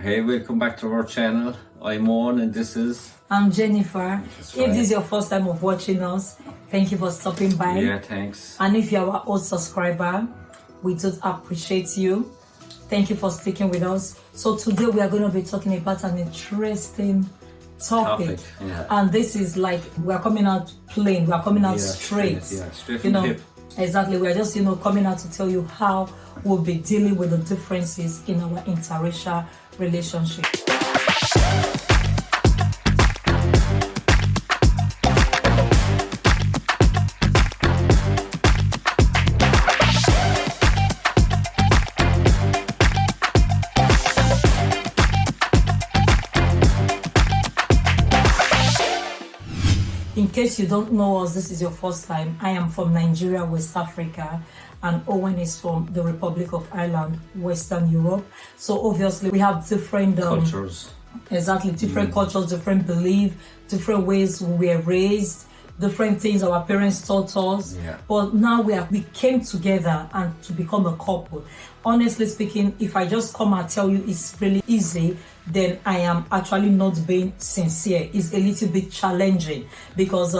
Hey, welcome back to our channel. I'm Eoin and this is... I'm Jennifer. That's If right. this is your first time of watching us, thank you for stopping by. Yeah, thanks. And if you're our old subscriber, we do appreciate you. Thank you for sticking with us. So today we are going to be talking about an interesting topic. Yeah. And this is like, we're coming out plain, we're coming out straight. Straight from the hip. Exactly. We're just, coming out to tell you how we'll be dealing with the differences in our interracial relationship. In case you don't know us, this is your first time. I am from Nigeria, West Africa, and Eoin is from the Republic of Ireland, Western Europe. So obviously we have different Cultures. Exactly, different cultures, different beliefs, different ways we were raised, different things our parents taught us. Yeah. But now we came together and to become a couple. Honestly speaking, if I just come and tell you it's really easy, then I am actually not being sincere. It's a little bit challenging because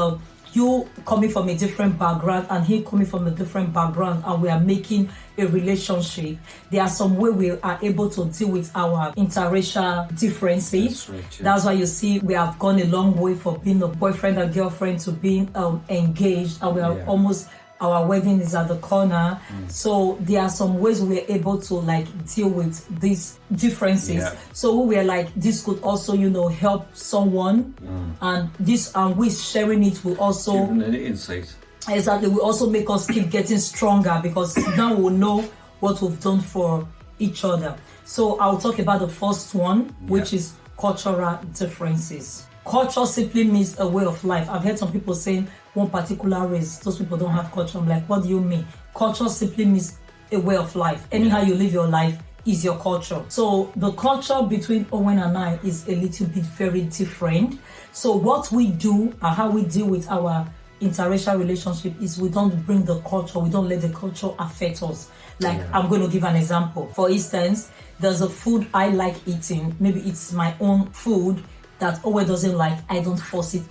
you coming from a different background and he coming from a different background, and we are making a relationship. There are some way we are able to deal with our interracial differences. That's right, yeah. That's why you see we have gone a long way from being a boyfriend and girlfriend to being engaged, and we are almost, our wedding is at the corner. So there are some ways we're able to deal with these differences. Yeah. So we were like, this could also, help someone, and this, and we sharing it will also Giving an insight. exactly will also make us keep getting stronger, because now we'll know what we've done for each other. So I'll talk about the first one, which is cultural differences. Culture simply means a way of life. I've heard some people saying one particular race, those people don't have culture. I'm like, what do you mean? Culture simply means a way of life. Anyhow you live your life is your culture. So the culture between Eoin and I is a little bit very different. So what we do and how we deal with our interracial relationship is we don't bring the culture, we don't let the culture affect us. I'm going to give an example. For instance, there's a food I like eating, maybe it's my own food that Eoin doesn't like. I don't force it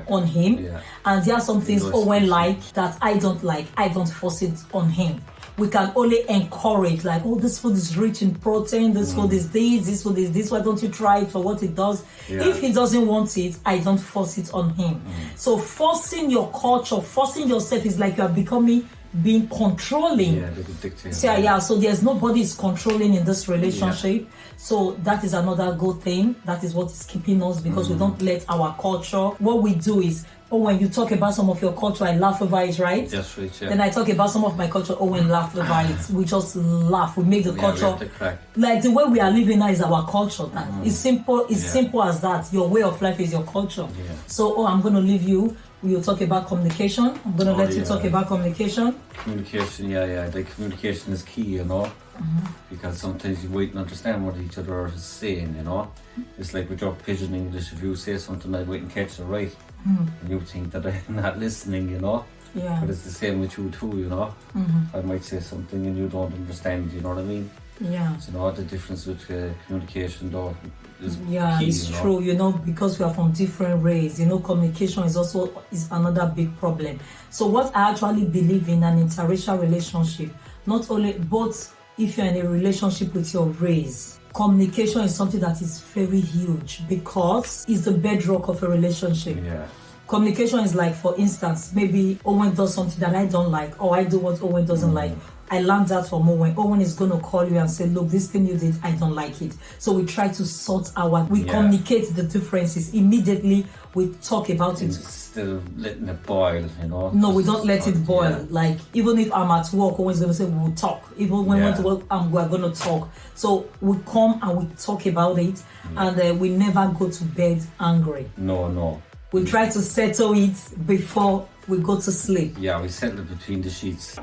on him. Yeah. And there are some things Eoin like that I don't like. I don't force it on him. We can only encourage, this food is rich in protein, this food is this food is this, why don't you try it for what it does? Yeah. If he doesn't want it, I don't force it on him. So forcing your culture, forcing yourself is like you are being controlling. Yeah, like a dictator. So there's nobody is controlling in this relationship. So that is another good thing. That is what is keeping us, because we don't let our culture. What we do is, when you talk about some of your culture, I laugh over it, right? That's right, yeah. Then I talk about some of my culture, Eoin laugh over it. We just laugh. We make the culture. We have to crack. Like the way we are living now is our culture. It's simple. It's simple as that. Your way of life is your culture. Yeah. So, I'm going to leave you. We'll talk about communication. I'm going to let you talk about communication. Communication, communication is key, because sometimes you won't understand what each other is saying, It's like with your pidgin English, if you say something I wouldn't catch it right, and you think that I'm not listening, Yeah. But it's the same with you too, I might say something and you don't understand, you know what I mean? Yeah. So, the difference with communication though is key, it's true, because we are from different races, communication is another big problem. So what I actually believe in an interracial relationship, not only, but if you're in a relationship with your race, communication is something that is very huge, because it's the bedrock of a relationship. Yeah. Communication is like, for instance, maybe Eoin does something that I don't like, or I do what Eoin doesn't like. I learned that from Eoin. Eoin is going to call you and say, look, this thing you did, I don't like it. So we try to sort we communicate the differences. Immediately we talk about it. Instead of letting it boil, No, we don't let it boil. Even if I'm at work, Eoin's going to say, we'll talk. Even when we went to work, we're going to talk. So we come and we talk about it, and we never go to bed angry. No. We try to settle it before we go to sleep. Yeah, we settle it between the sheets.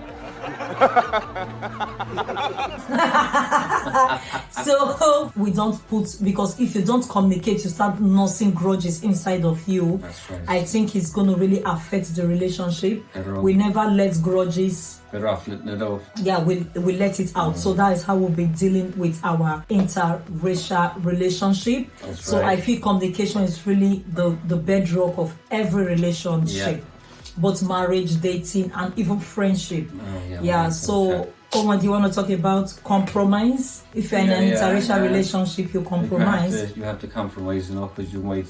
So we don't put, because if you don't communicate, you start nursing grudges inside of you. That's right. I think it's going to really affect the relationship. We never let grudges. Better off letting it out. Yeah, we let it out. So that is how we'll be dealing with our interracial relationship. That's so right. I feel communication is really the bedrock of every relationship. Yeah. Both marriage, dating, and even friendship. Yeah. So Owen, do you want to talk about compromise? If you're in an interracial relationship, you compromise. You have to compromise, you know, because you might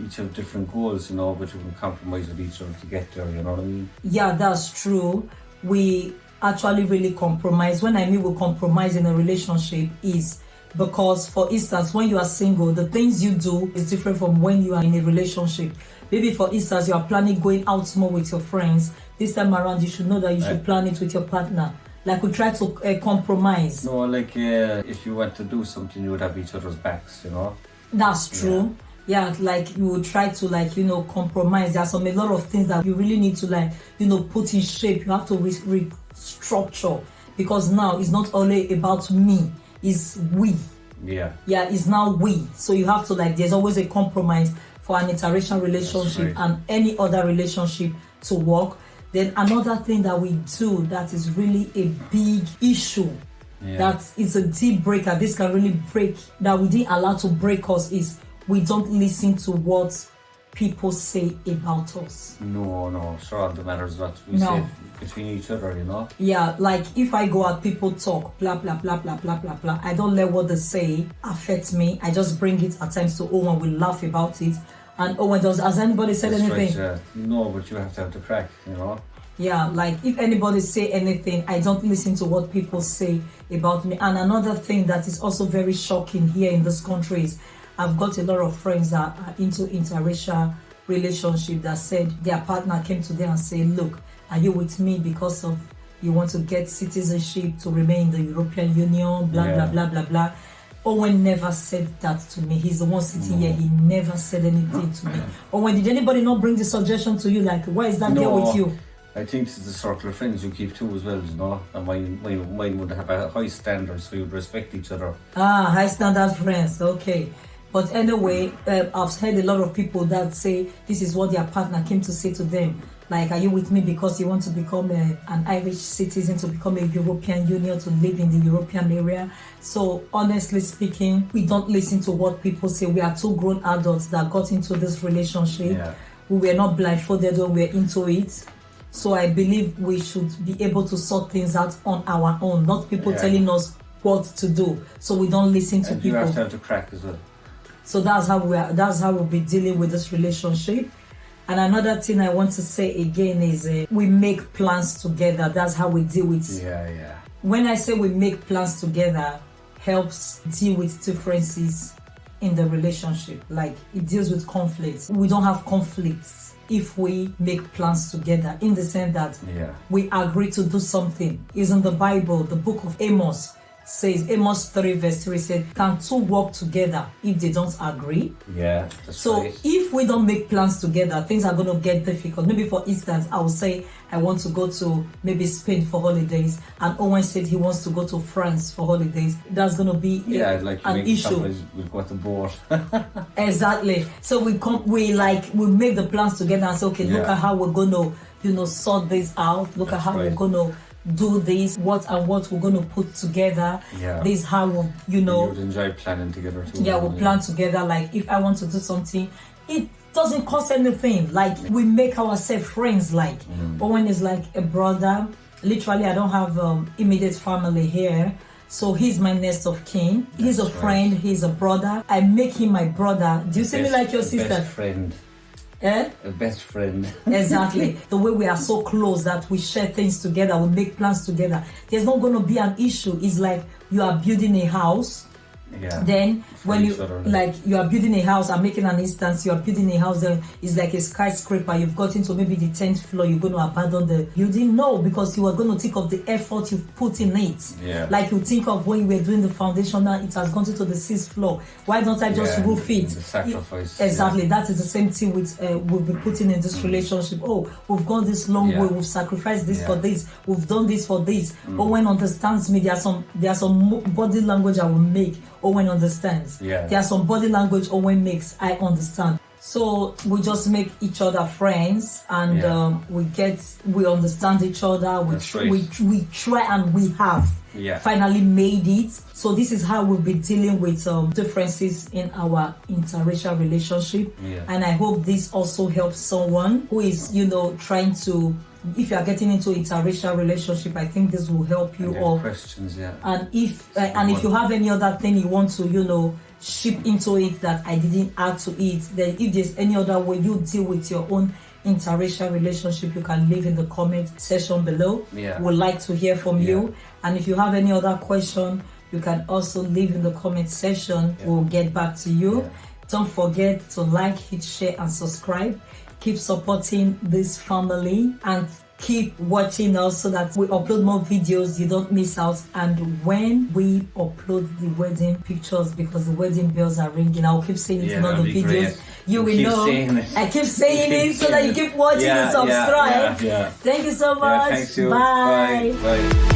each have different goals, you know, but you can compromise with each other to get there, you know what I mean? Yeah, that's true. We actually really compromise. When I mean we compromise in a relationship is because, for instance, when you are single, the things you do is different from when you are in a relationship. Maybe, for instance, you are planning going out more with your friends. This time around, you should know that you should plan it with your partner. Like, we try to compromise. No, like if you want to do something, you would have each other's backs, you know? That's true. Yeah, like you would try to, like, you know, compromise. There's a lot of things that you really need to, like, you know, put in shape. You have to restructure, because now it's not only about me, it's we. Yeah, it's now we. So you have to, like, there's always a compromise for an interracial relationship and any other relationship to work. Then another thing that we do that is really a big issue, that is a deal breaker, this can really break, that we didn't allow to break us, is we don't listen to what people say about us. No, sure, the matters what we say between each other, you know? Yeah, like if I go out, people talk, blah, blah, blah, blah, blah, blah, blah. I don't let what they say affect me. I just bring it at times to Owen, we laugh about it. And Owen, has anybody said anything? Right, no, but you have to have the crack, you know? Yeah, like if anybody say anything, I don't listen to what people say about me. And another thing that is also very shocking here in this country is I've got a lot of friends that are into interracial relationship that said their partner came to them and said, look, are you with me because of you want to get citizenship to remain in the European Union, blah, blah, blah, blah, blah. Owen never said that to me. He's the one sitting here. He never said anything to me. Owen, did anybody not bring the suggestion to you? Like, why is that girl with you? I think it's the circle of friends you keep too as well, you know. And mine would have a high standard, so you'd respect each other. High standard friends, okay. But anyway, I've heard a lot of people that say this is what their partner came to say to them. Like, are you with me because you want to become an Irish citizen, to become a European Union, to live in the European area? So, honestly speaking, we don't listen to what people say. We are two grown adults that got into this relationship. We were not blindfolded when we were into it. So I believe we should be able to sort things out on our own, not people telling us what to do. So we don't listen to people. You have to have the crack as well. So that's how we'll be dealing with this relationship. And another thing I want to say again is we make plans together. That's how we deal with. When I say we make plans together, helps deal with differences in the relationship. Like, it deals with conflicts. We don't have conflicts if we make plans together, in the sense that we agree to do something. It's in the Bible, the book of Amos says, Amos 3 verse 3 said, can two work together if they don't agree? So if we don't make plans together, things are going to get difficult. Maybe, for instance, I will say I want to go to maybe Spain for holidays, and Owen said he wants to go to France for holidays. That's going to be an issue. We'll go to board. Exactly. So we make the plans together and say, okay, look at how we're going to, sort this out. Look at how we're going to do this, what we're going to put together. This is how you would enjoy planning together too. We'll plan together. Like, if I want to do something, it doesn't cost anything. Like, we make ourselves friends. Like, Owen is like a brother. Literally, I don't have immediate family here, so he's my next of kin. He's a friend. He's a brother. I make him my brother. Do you see me like your sister? Best friend. A best friend. Exactly. The way we are so close that we share things together, we make plans together. There's not going to be an issue. It's like you are building a house. Then when you each other, like you are building a house, I'm making an instance, you are building a house, then it's like a skyscraper, you've gotten to maybe the 10th floor, you're going to abandon the building? No, because you are going to think of the effort you've put in it. Like you think of when you were doing the foundation, now it has gone to the 6th floor. Why don't I just roof it? The sacrifice. Exactly. That is the same thing with we'll be putting in this relationship. Oh, we've gone this long way, we've sacrificed this for this, we've done this for this. Owen understands me. There are some body language I will make. Owen understands. There are some body language Owen makes. I understand. So we just make each other friends, and we understand each other. We try, and we have finally made it. So this is how we'll be dealing with differences in our interracial relationship. And I hope this also helps someone who is, trying to. If you are getting into interracial relationship, I think this will help you all. Questions, And if you have any other thing you want to, ship into it that I didn't add to it, then if there's any other way you deal with your own interracial relationship, you can leave in the comment section below. We'd like to hear from you. And if you have any other question, you can also leave in the comment section. We'll get back to you. Don't forget to like, hit share, and subscribe. Keep supporting this family and keep watching us so that we upload more videos, you don't miss out. And when we upload the wedding pictures, because the wedding bells are ringing, I'll keep saying it in all the videos. Great. You will know. I keep saying it so that you keep watching and subscribe. Thank you so much. Thanks you. Bye. Bye.